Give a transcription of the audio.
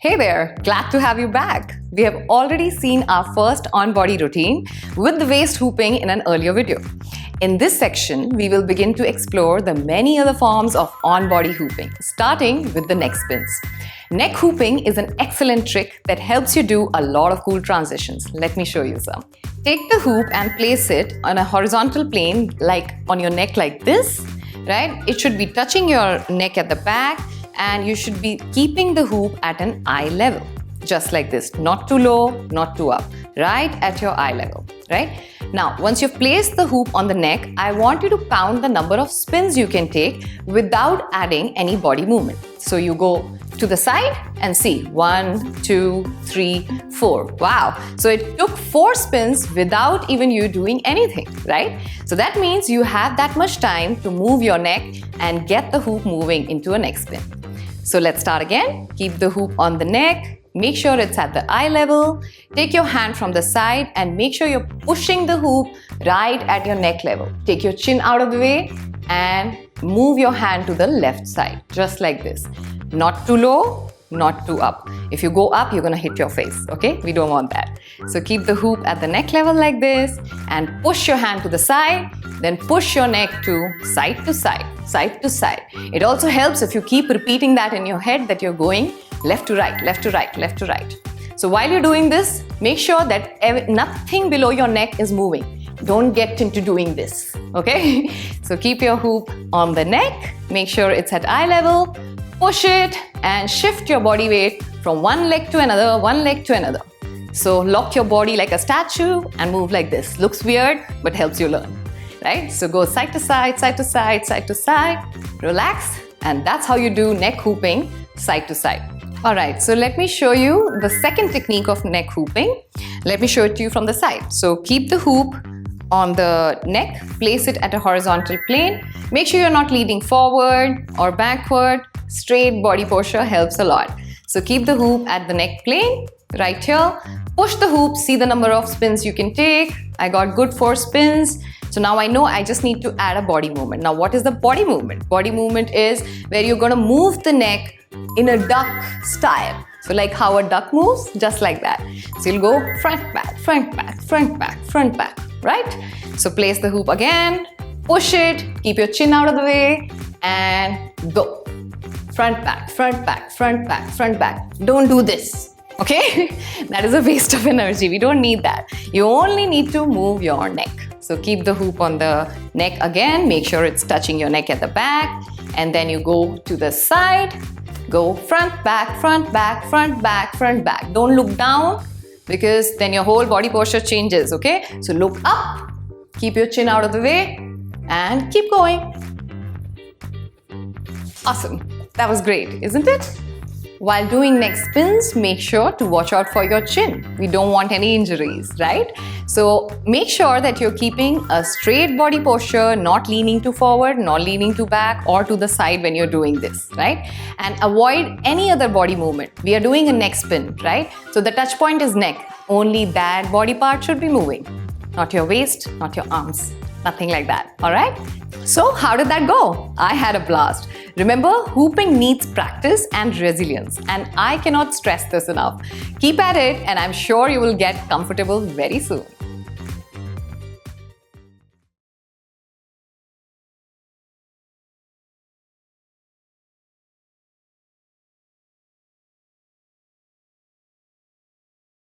Hey there, glad to have you back. We have already seen our first on-body routine with the waist hooping in an earlier video. In this section, we will begin to explore the many other forms of on-body hooping, starting with the neck spins. Neck hooping is an excellent trick that helps you do a lot of cool transitions. Let me show you some. Take the hoop and place it on a horizontal plane, like on your neck like this, right? It should be touching your neck at the back, and you should be keeping the hoop at an eye level, just like this, not too low, not too up, right at your eye level, right? Now, once you've placed the hoop on the neck, I want you to count the number of spins you can take without adding any body movement. So you go to the side and see 1, 2, 3, 4. Wow! So it took 4 spins without even you doing anything, right? So that means you have that much time to move your neck and get the hoop moving into a neck spin. So let's start again. Keep the hoop on the neck. Make sure it's at the eye level. Take your hand from the side and make sure you're pushing the hoop right at your neck level. Take your chin out of the way and move your hand to the left side, just like this. Not too low, not too up. If you go up, you're gonna hit your face, okay? We don't want that. So keep the hoop at the neck level like this and push your hand to the side, then push your neck to side to side, side to side. It also helps if you keep repeating that in your head that you're going left to right, left to right, left to right. So while you're doing this, make sure that nothing below your neck is moving. Don't get into doing this, okay? So keep your hoop on the neck, make sure it's at eye level, push it and shift your body weight from one leg to another, one leg to another. So lock your body like a statue and move like this. Looks weird, but helps you learn, right? So go side to side, side to side, side to side, relax, and that's how you do neck hooping, side to side. All right, so let me show you the second technique of neck hooping. Let me show it to you from the side. So keep the hoop on the neck, place it at a horizontal plane. Make sure you're not leaning forward or backward. Straight body posture helps a lot. So keep the hoop at the neck plane, right here. Push the hoop, see the number of spins you can take. I got good 4 spins. So now I know I just need to add a body movement. Now what is the body movement? Body movement is where you're gonna move the neck in a duck style. So like how a duck moves, just like that. So you'll go front back, front back, front back, front back, right? So place the hoop again, push it, keep your chin out of the way, and go. Front back, front back, front back, front back. Don't do this, okay? That is a waste of energy. We don't need that. You only need to move your neck. So keep the hoop on the neck again. Make sure it's touching your neck at the back. And then you go to the side. Go front back, front back, front back, front back. Don't look down because then your whole body posture changes, okay? So look up, keep your chin out of the way, and keep going. Awesome. That was great, isn't it? While doing neck spins, make sure to watch out for your chin. We don't want any injuries, right? So make sure that you're keeping a straight body posture, not leaning too forward, not leaning too back or to the side when you're doing this, right? And avoid any other body movement. We are doing a neck spin, right? So the touch point is neck. Only that body part should be moving. Not your waist, not your arms. Nothing like that, all right? So how did that go? I had a blast. Remember, hooping needs practice and resilience, and I cannot stress this enough. Keep at it, and I'm sure you will get comfortable very soon.